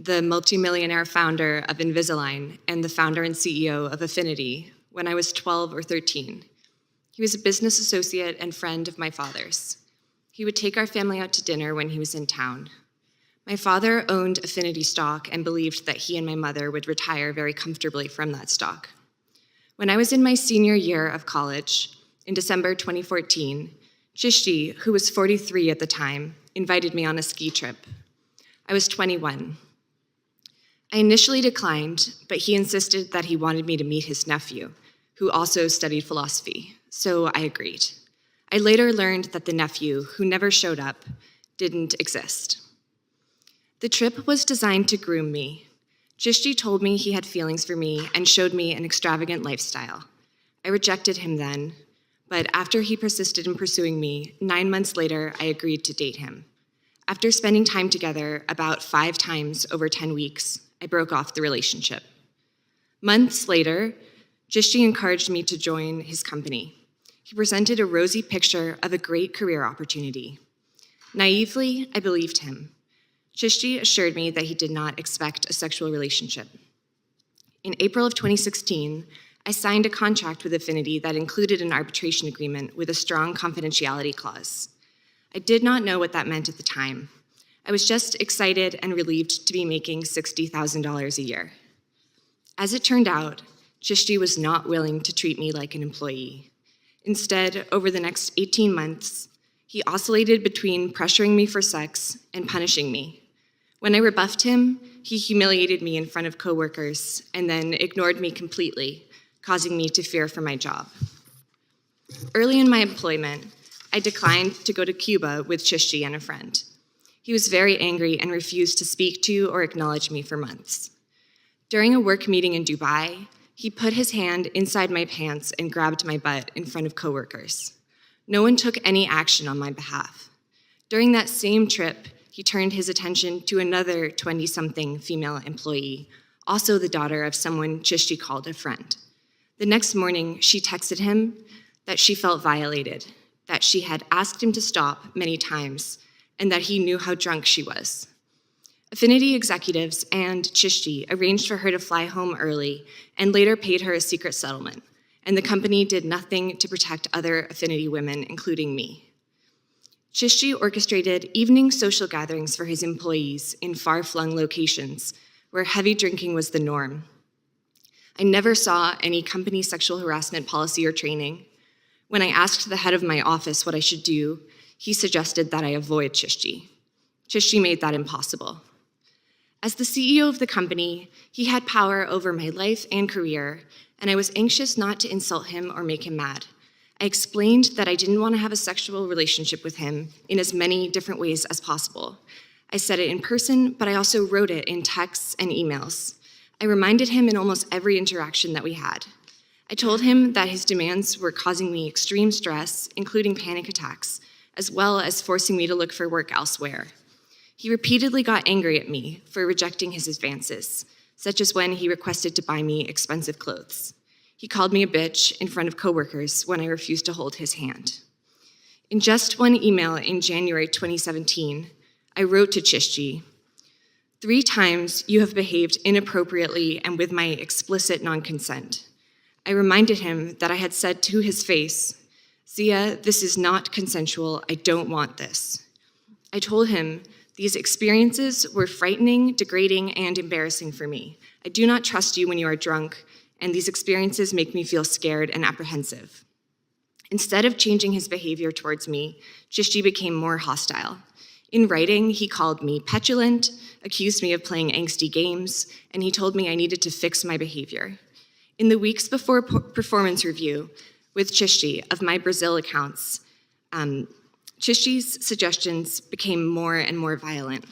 the multimillionaire founder of Invisalign and the founder and CEO of Affinity, when I was 12 or 13. He was a business associate and friend of my father's. He would take our family out to dinner when he was in town. My father owned Affinity stock and believed that he and my mother would retire very comfortably from that stock. When I was in my senior year of college, in December 2014, Chishti, who was 43 at the time, invited me on a ski trip. I was 21. I initially declined, but he insisted that he wanted me to meet his nephew, who also studied philosophy, so I agreed. I later learned that the nephew, who never showed up, didn't exist. The trip was designed to groom me. Chishti told me he had feelings for me and showed me an extravagant lifestyle. I rejected him then, but after he persisted in pursuing me, 9 months later, I agreed to date him. After spending time together about 5 times over 10 weeks, I broke off the relationship. Months later, Chishti encouraged me to join his company. He presented a rosy picture of a great career opportunity. Naively, I believed him. Chishti assured me that he did not expect a sexual relationship. In April of 2016, I signed a contract with Affinity that included an arbitration agreement with a strong confidentiality clause. I did not know what that meant at the time. I was just excited and relieved to be making $60,000 a year. As it turned out, Chishti was not willing to treat me like an employee. Instead, over the next 18 months, he oscillated between pressuring me for sex and punishing me. When I rebuffed him, he humiliated me in front of coworkers and then ignored me completely, causing me to fear for my job. Early in my employment, I declined to go to Cuba with Chishti and a friend. He was very angry and refused to speak to or acknowledge me for months. During a work meeting in Dubai, he put his hand inside my pants and grabbed my butt in front of coworkers. No one took any action on my behalf. During that same trip, he turned his attention to another 20-something female employee, also the daughter of someone Chishti called a friend. The next morning, she texted him that she felt violated, that she had asked him to stop many times, and that he knew how drunk she was. Affinity executives and Chishti arranged for her to fly home early and later paid her a secret settlement, and the company did nothing to protect other Affinity women, including me. Chishti orchestrated evening social gatherings for his employees in far-flung locations where heavy drinking was the norm. I never saw any company sexual harassment policy or training. When I asked the head of my office what I should do, he suggested that I avoid Chishti. Chishti made that impossible. As the CEO of the company, he had power over my life and career, and I was anxious not to insult him or make him mad. I explained that I didn't want to have a sexual relationship with him in as many different ways as possible. I said it in person, but I also wrote it in texts and emails. I reminded him in almost every interaction that we had. I told him that his demands were causing me extreme stress, including panic attacks, as well as forcing me to look for work elsewhere. He repeatedly got angry at me for rejecting his advances, such as when he requested to buy me expensive clothes. He called me a bitch in front of coworkers when I refused to hold his hand. In just one email in January 2017, I wrote to Chishti, "3 times you have behaved inappropriately and with my explicit non-consent." I reminded him that I had said to his face, "Zia, this is not consensual. I don't want this." I told him, "These experiences were frightening, degrading, and embarrassing for me. I do not trust you when you are drunk, and these experiences make me feel scared and apprehensive." Instead of changing his behavior towards me, Chishti became more hostile. In writing, he called me petulant, accused me of playing angsty games, and he told me I needed to fix my behavior. In the weeks before performance review with Chishti of my Brazil accounts, Chishti's suggestions became more and more violent.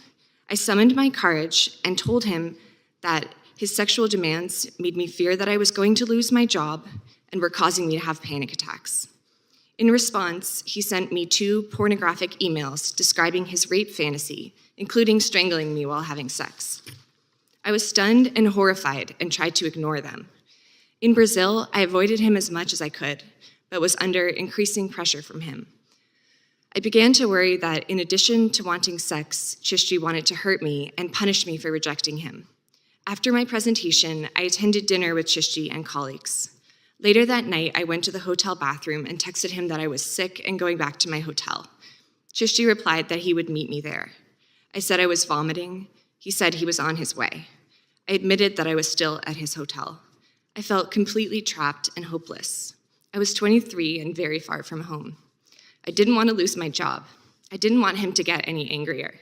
I summoned my courage and told him that his sexual demands made me fear that I was going to lose my job and were causing me to have panic attacks. In response, he sent me 2 pornographic emails describing his rape fantasy, including strangling me while having sex. I was stunned and horrified and tried to ignore them. In Brazil, I avoided him as much as I could, but was under increasing pressure from him. I began to worry that in addition to wanting sex, Chishti wanted to hurt me and punish me for rejecting him. After my presentation, I attended dinner with Chishti and colleagues. Later that night, I went to the hotel bathroom and texted him that I was sick and going back to my hotel. Chishti replied that he would meet me there. I said I was vomiting. He said he was on his way. I admitted that I was still at his hotel. I felt completely trapped and hopeless. I was 23 and very far from home. I didn't want to lose my job. I didn't want him to get any angrier.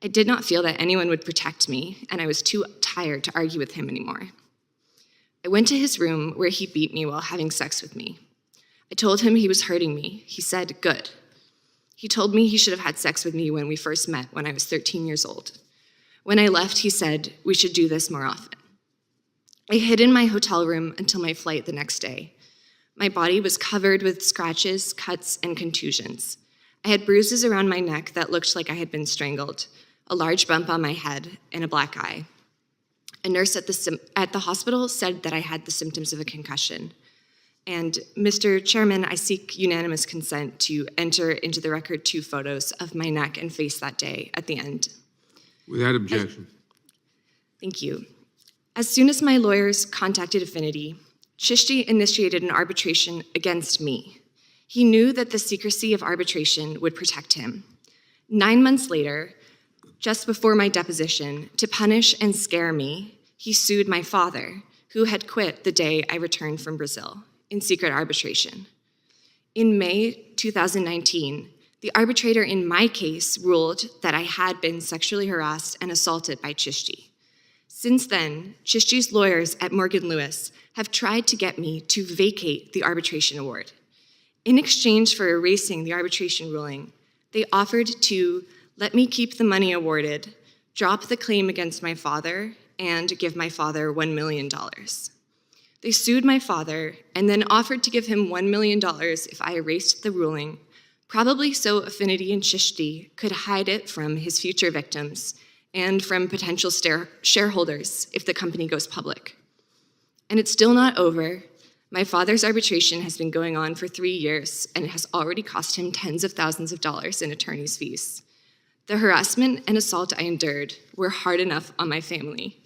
I did not feel that anyone would protect me, and I was too tired to argue with him anymore. I went to his room where he beat me while having sex with me. I told him he was hurting me. He said, "Good." He told me he should have had sex with me when we first met when I was 13 years old. When I left, he said, "We should do this more often." I hid in my hotel room until my flight the next day. My body was covered with scratches, cuts, and contusions. I had bruises around my neck that looked like I had been strangled, a large bump on my head, and a black eye. A nurse at the hospital said that I had the symptoms of a concussion. And Mr. Chairman, I seek unanimous consent to enter into the record 2 photos of my neck and face that day at the end. Without objection. Thank you. As soon as my lawyers contacted Affinity, Chishti initiated an arbitration against me. He knew that the secrecy of arbitration would protect him. 9 months later, just before my deposition, to punish and scare me, he sued my father, who had quit the day I returned from Brazil, in secret arbitration. In May 2019, the arbitrator in my case ruled that I had been sexually harassed and assaulted by Chishti. Since then, Chishti's lawyers at Morgan Lewis have tried to get me to vacate the arbitration award. In exchange for erasing the arbitration ruling, they offered to let me keep the money awarded, drop the claim against my father, and give my father $1 million. They sued my father and then offered to give him $1 million if I erased the ruling, probably so Affinity and Chishti could hide it from his future victims and from potential shareholders if the company goes public. And it's still not over. My father's arbitration has been going on for 3 years, and it has already cost him tens of thousands of dollars in attorney's fees. The harassment and assault I endured were hard enough on my family,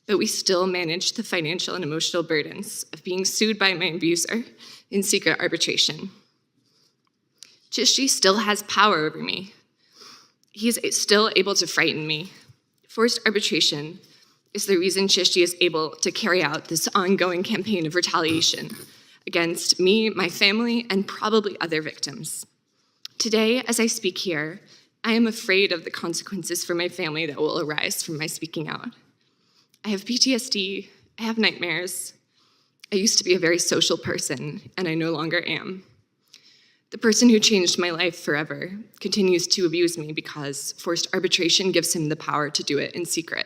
but we still managed the financial and emotional burdens of being sued by my abuser in secret arbitration. Chishti still has power over me. He's still able to frighten me. Forced arbitration is the reason Chishti is able to carry out this ongoing campaign of retaliation against me, my family, and probably other victims. Today, as I speak here, I am afraid of the consequences for my family that will arise from my speaking out. I have PTSD, I have nightmares. I used to be a very social person, and I no longer am. The person who changed my life forever continues to abuse me because forced arbitration gives him the power to do it in secret.